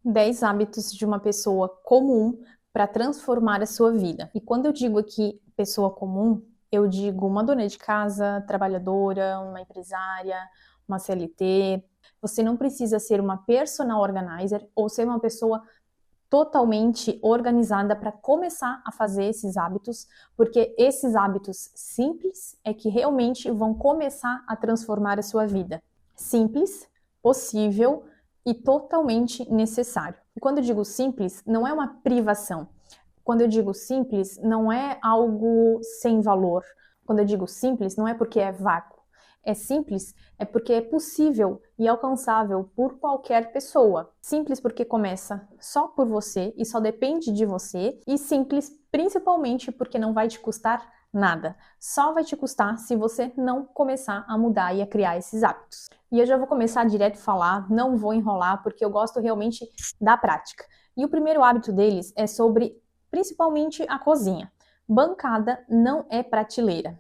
10 hábitos de uma pessoa comum para transformar a sua vida. E quando eu digo aqui pessoa comum, eu digo uma dona de casa, trabalhadora, uma empresária, uma CLT. Você não precisa ser uma personal organizer ou ser uma pessoa totalmente organizada para começar a fazer esses hábitos, porque esses hábitos simples é que realmente vão começar a transformar a sua vida. Simples, possível e totalmente necessário. E quando eu digo simples, não é uma privação. Quando eu digo simples, não é algo sem valor. Quando eu digo simples, não é porque é vago. É simples, é porque é possível e alcançável por qualquer pessoa. Simples porque começa só por você e só depende de você. E simples principalmente porque não vai te custar nada. Só vai te custar se você não começar a mudar e a criar esses hábitos. E eu já vou começar direto a falar, não vou enrolar, porque eu gosto realmente da prática. E o primeiro hábito deles é sobre, principalmente, a cozinha. Bancada não é prateleira.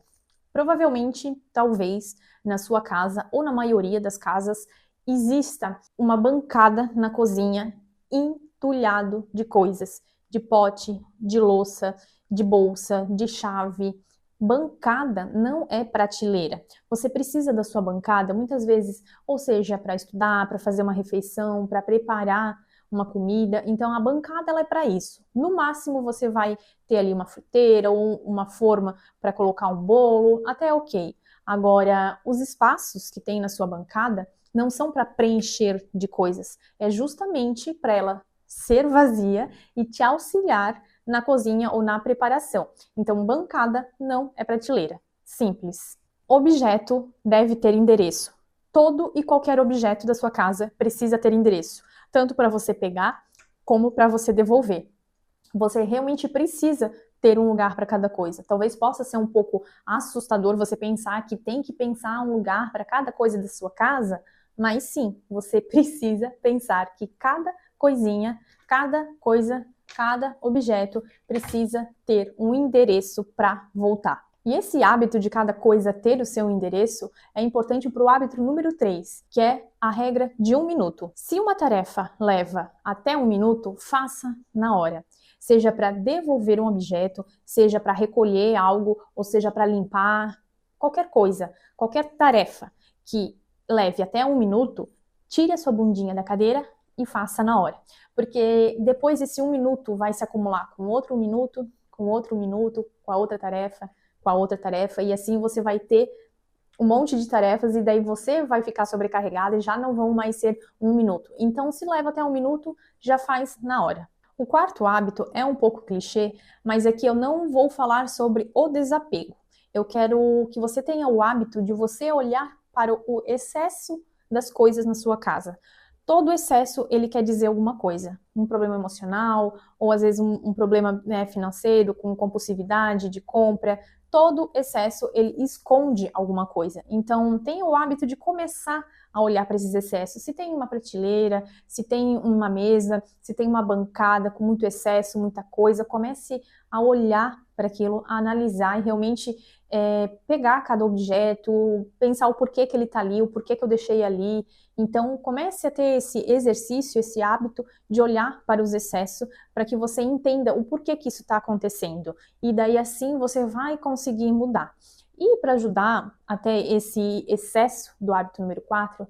Provavelmente, talvez, na sua casa ou na maioria das casas, exista uma bancada na cozinha entulhado de coisas, de pote, de louça, de bolsa, de chave. Bancada não é prateleira. Você precisa da sua bancada muitas vezes, ou seja, para estudar, para fazer uma refeição, para preparar uma comida. Então a bancada ela é para isso. No máximo você vai ter ali uma fruteira ou uma forma para colocar um bolo, até ok. Agora, os espaços que tem na sua bancada não são para preencher de coisas, é justamente para ela ser vazia e te auxiliar na cozinha ou na preparação. Então, bancada não é prateleira. Simples. Objeto deve ter endereço. Todo e qualquer objeto da sua casa precisa ter endereço, tanto para você pegar como para você devolver. Você realmente precisa ter um lugar para cada coisa. Talvez possa ser um pouco assustador você pensar que tem que pensar um lugar para cada coisa da sua casa, mas sim, você precisa pensar que cada coisinha, cada coisa, cada objeto precisa ter um endereço para voltar. E esse hábito de cada coisa ter o seu endereço é importante para o hábito número 3, que é a regra de 1 minuto. Se uma tarefa leva até 1 minuto, faça na hora. Seja para devolver um objeto, seja para recolher algo, ou seja para limpar, qualquer coisa, qualquer tarefa que leve até 1 minuto, tire a sua bundinha da cadeira e faça na hora. Porque depois esse 1 minuto vai se acumular com outro 1 minuto, com outro 1 minuto, com a outra tarefa, e assim você vai ter um monte de tarefas e daí você vai ficar sobrecarregada e já não vão mais ser 1 minuto. Então, se leva até 1 minuto, já faz na hora. O quarto hábito é um pouco clichê, mas aqui eu não vou falar sobre o desapego. Eu quero que você tenha o hábito de você olhar para o excesso das coisas na sua casa. Todo excesso, ele quer dizer alguma coisa. Um problema emocional, ou às vezes um problema financeiro, com compulsividade de compra. Todo excesso, ele esconde alguma coisa. Então, tenha o hábito de começar a olhar para esses excessos. Se tem uma prateleira, se tem uma mesa, se tem uma bancada com muito excesso, muita coisa, comece a olhar para aquilo, a analisar e realmente pegar cada objeto, pensar o porquê que ele está ali, o porquê que eu deixei ali. Então, comece a ter esse exercício, esse hábito de olhar para os excessos, para que você entenda o porquê que isso está acontecendo. E daí, assim, você vai conseguir mudar. E para ajudar até esse excesso do hábito número 4,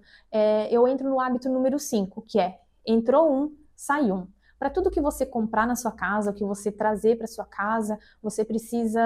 eu entro no hábito número 5, que é entrou um, sai um. Para tudo que você comprar na sua casa, o que você trazer para sua casa, você precisa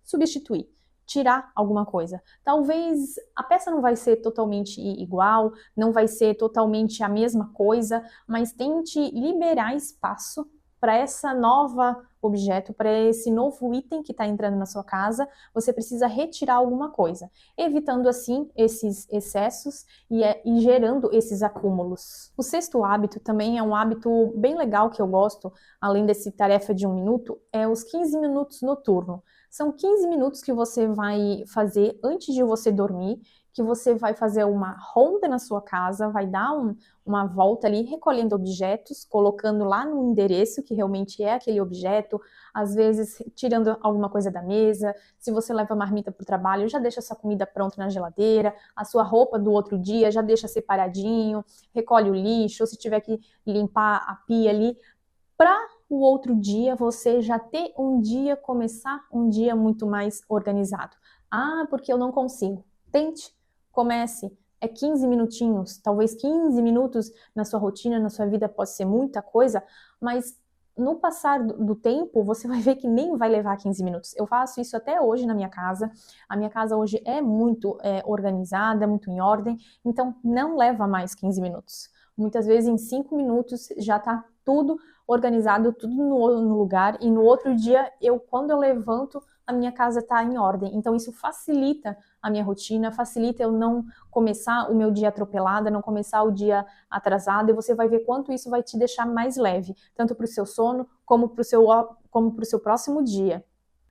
substituir, tirar alguma coisa. Talvez a peça não vai ser totalmente igual, não vai ser totalmente a mesma coisa, mas tente liberar espaço para essa nova objeto, para esse novo item que está entrando na sua casa, você precisa retirar alguma coisa, evitando assim esses excessos e gerando esses acúmulos. O sexto hábito também é um hábito bem legal que eu gosto, além desse tarefa de 1 minuto, é os 15 minutos noturno. São 15 minutos que você vai fazer antes de você dormir, que você vai fazer uma ronda na sua casa, vai dar uma volta ali, recolhendo objetos, colocando lá no endereço que realmente é aquele objeto, às vezes tirando alguma coisa da mesa. Se você leva marmita para o trabalho, já deixa sua comida pronta na geladeira, a sua roupa do outro dia já deixa separadinho, recolhe o lixo, ou se tiver que limpar a pia ali, para o outro dia você já ter um dia, começar um dia muito mais organizado. Ah, porque eu não consigo. Tente, comece. É 15 minutinhos, talvez 15 minutos na sua rotina, na sua vida pode ser muita coisa, mas no passar do tempo você vai ver que nem vai levar 15 minutos. Eu faço isso até hoje na minha casa. A minha casa hoje é muito organizada, muito em ordem, então não leva mais 15 minutos. Muitas vezes em 5 minutos já está tudo organizado, tudo no lugar, e no outro dia, quando eu levanto, a minha casa está em ordem. Então isso facilita a minha rotina, facilita eu não começar o meu dia atropelada, não começar o dia atrasado, e você vai ver quanto isso vai te deixar mais leve, tanto para o seu sono, como para o seu próximo dia.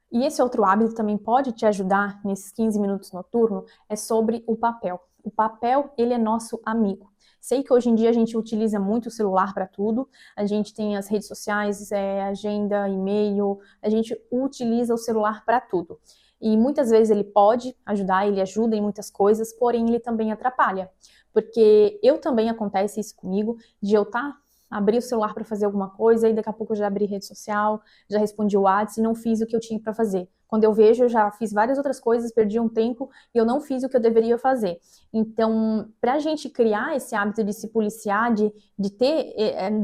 E esse outro hábito também pode te ajudar nesses 15 minutos noturno, é sobre o papel. O papel, ele é nosso amigo. Sei que hoje em dia a gente utiliza muito o celular para tudo, a gente tem as redes sociais, agenda, e-mail, a gente utiliza o celular para tudo. E muitas vezes ele pode ajudar, ele ajuda em muitas coisas, porém ele também atrapalha. Porque também acontece isso comigo, de eu abrir o celular para fazer alguma coisa e daqui a pouco eu já abri rede social, já respondi o WhatsApp e não fiz o que eu tinha para fazer. Quando eu vejo, eu já fiz várias outras coisas, perdi um tempo e eu não fiz o que eu deveria fazer. Então, para a gente criar esse hábito de se policiar, de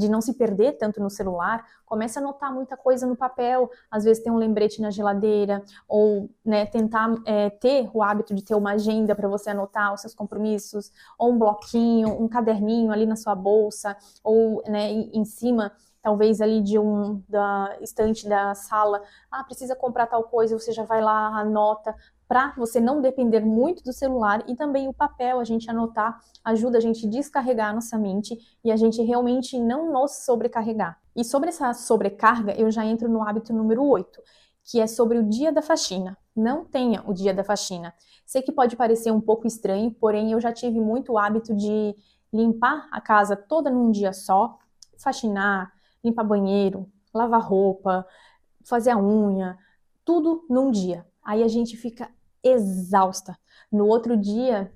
não se perder tanto no celular, começa a anotar muita coisa no papel, às vezes tem um lembrete na geladeira, ou tentar ter o hábito de ter uma agenda para você anotar os seus compromissos, ou um bloquinho, um caderninho ali na sua bolsa, ou em cima talvez ali da estante da sala, precisa comprar tal coisa, você já vai lá, anota, para você não depender muito do celular. E também o papel, a gente anotar, ajuda a gente a descarregar a nossa mente e a gente realmente não nos sobrecarregar. E sobre essa sobrecarga, eu já entro no hábito número 8, que é sobre o dia da faxina. Não tenha o dia da faxina. Sei que pode parecer um pouco estranho, porém eu já tive muito o hábito de limpar a casa toda num dia só, faxinar, limpar banheiro, lavar roupa, fazer a unha, tudo num dia. Aí a gente fica exausta. No outro dia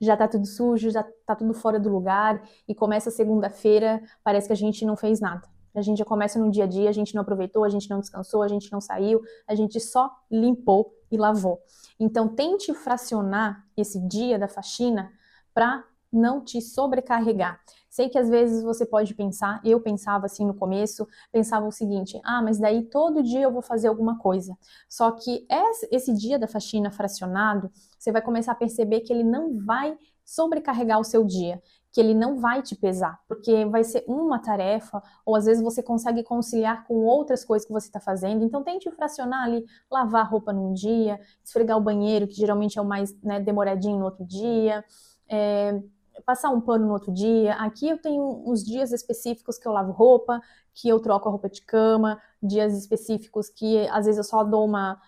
já tá tudo sujo, já tá tudo fora do lugar e começa a segunda-feira, parece que a gente não fez nada. A gente já começa no dia a dia, a gente não aproveitou, a gente não descansou, a gente não saiu, a gente só limpou e lavou. Então tente fracionar esse dia da faxina para não te sobrecarregar. Sei que às vezes você pode pensar, eu pensava assim no começo, pensava o seguinte, mas daí todo dia eu vou fazer alguma coisa. Só que esse dia da faxina fracionado, você vai começar a perceber que ele não vai sobrecarregar o seu dia, que ele não vai te pesar, porque vai ser uma tarefa, ou às vezes você consegue conciliar com outras coisas que você está fazendo. Então tente fracionar ali, lavar a roupa num dia, esfregar o banheiro, que geralmente é o mais demoradinho no outro dia, passar um pano no outro dia. Aqui eu tenho uns dias específicos que eu lavo roupa, que eu troco a roupa de cama, dias específicos que às vezes eu só dou uma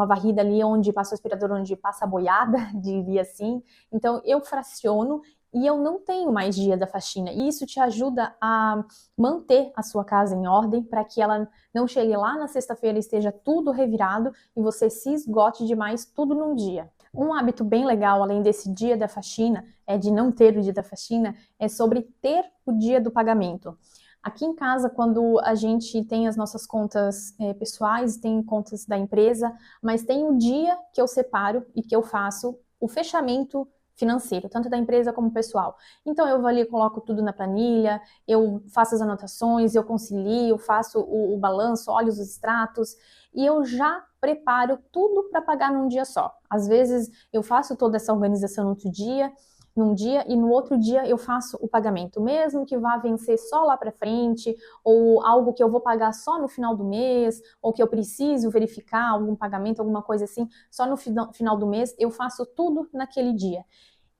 varrida ali onde passa o aspirador, onde passa a boiada, diria assim. Então eu fraciono e eu não tenho mais dia da faxina. E isso te ajuda a manter a sua casa em ordem, para que ela não chegue lá na sexta-feira e esteja tudo revirado e você se esgote demais tudo num dia. Um hábito bem legal, além desse dia da faxina, de não ter o dia da faxina, é sobre ter o dia do pagamento. Aqui em casa, quando a gente tem as nossas contas pessoais, tem contas da empresa, mas tem um dia que eu separo e que eu faço o fechamento financeiro, tanto da empresa como pessoal. Então eu vou ali, coloco tudo na planilha, eu faço as anotações, eu concilio, faço o balanço, olho os extratos e eu já preparo tudo para pagar num dia só. Às vezes eu faço toda essa organização num dia e no outro dia eu faço o pagamento, mesmo que vá vencer só lá para frente, ou algo que eu vou pagar só no final do mês, ou que eu preciso verificar algum pagamento, alguma coisa assim, só no final do mês, eu faço tudo naquele dia.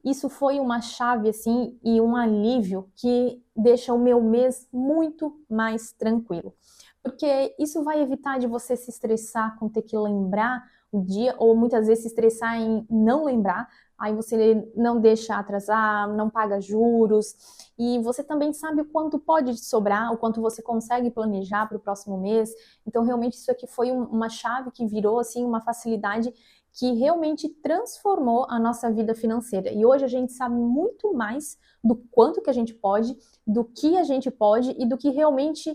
Isso foi uma chave, assim, e um alívio que deixa o meu mês muito mais tranquilo. Porque isso vai evitar de você se estressar com ter que lembrar o dia, ou muitas vezes se estressar em não lembrar, aí você não deixa atrasar, não paga juros, e você também sabe o quanto pode te sobrar, o quanto você consegue planejar para o próximo mês. Então, realmente, isso aqui foi uma chave que virou, assim, uma facilidade que realmente transformou a nossa vida financeira. E hoje a gente sabe muito mais do quanto que a gente pode, do que a gente pode e do que realmente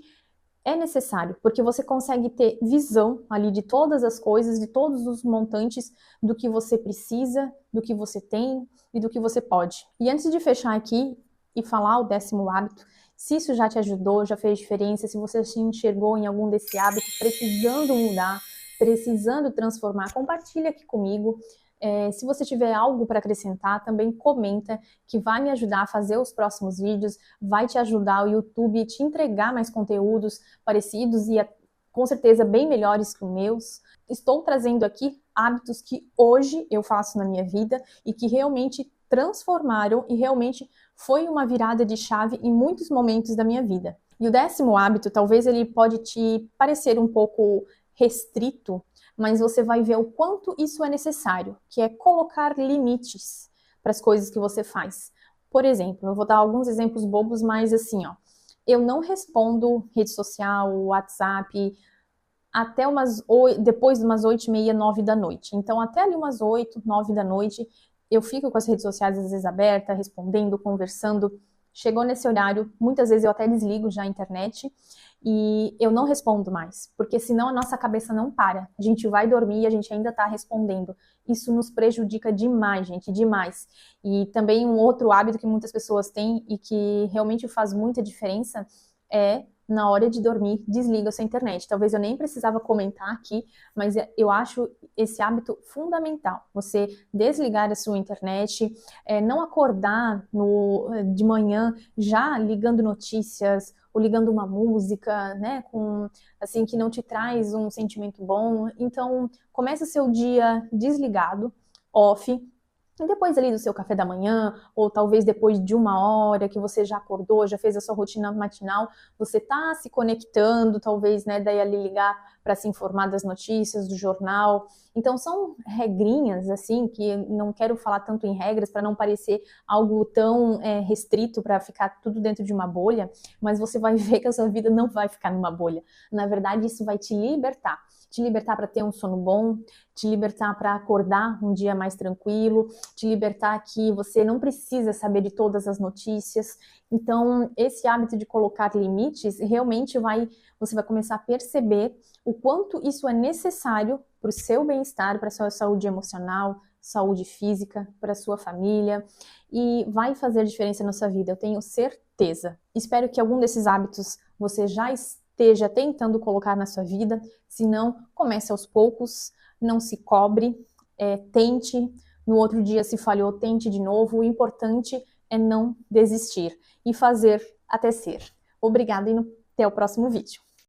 é necessário, porque você consegue ter visão ali de todas as coisas, de todos os montantes, do que você precisa, do que você tem e do que você pode. E antes de fechar aqui e falar o 10º hábito, se isso já te ajudou, já fez diferença, se você se enxergou em algum desse hábito precisando mudar, precisando transformar, compartilha aqui comigo. Se você tiver algo para acrescentar, também comenta, que vai me ajudar a fazer os próximos vídeos, vai te ajudar o YouTube a te entregar mais conteúdos parecidos e com certeza bem melhores que os meus. Estou trazendo aqui hábitos que hoje eu faço na minha vida e que realmente transformaram e realmente foi uma virada de chave em muitos momentos da minha vida. E o 10º hábito, talvez ele pode te parecer um pouco restrito, mas você vai ver o quanto isso é necessário, que é colocar limites para as coisas que você faz. Por exemplo, eu vou dar alguns exemplos bobos, mas assim, ó, eu não respondo rede social, WhatsApp, até depois de umas 8h30, 9 da noite. Então, até ali umas 8, 9 da noite, eu fico com as redes sociais às vezes abertas, respondendo, conversando. Chegou nesse horário, muitas vezes eu até desligo já a internet e eu não respondo mais, porque senão a nossa cabeça não para. A gente vai dormir e a gente ainda está respondendo. Isso nos prejudica demais, gente, demais. E também um outro hábito que muitas pessoas têm e que realmente faz muita diferença é na hora de dormir, desliga a sua internet. Talvez eu nem precisava comentar aqui, mas eu acho esse hábito fundamental. Você desligar a sua internet, não acordar de manhã já ligando notícias ou ligando uma música, né, assim, que não te traz um sentimento bom. Então, começa seu dia desligado, off. E depois ali do seu café da manhã, ou talvez depois de 1 hora que você já acordou, já fez a sua rotina matinal, você tá se conectando, talvez, né, daí ali ligar para se informar das notícias, do jornal. Então são regrinhas, assim, que não quero falar tanto em regras para não parecer algo tão restrito para ficar tudo dentro de uma bolha, mas você vai ver que a sua vida não vai ficar numa bolha. Na verdade, isso vai te libertar para ter um sono bom, te libertar para acordar um dia mais tranquilo, te libertar que você não precisa saber de todas as notícias. Então, esse hábito de colocar limites, realmente você vai começar a perceber o quanto isso é necessário para o seu bem-estar, para a sua saúde emocional, saúde física, para a sua família, e vai fazer diferença na sua vida, eu tenho certeza. Espero que algum desses hábitos você já esteja tentando colocar na sua vida. Se não, comece aos poucos, não se cobre, tente. No outro dia, se falhou, tente de novo. O importante é não desistir e fazer até ser. Obrigada e até o próximo vídeo.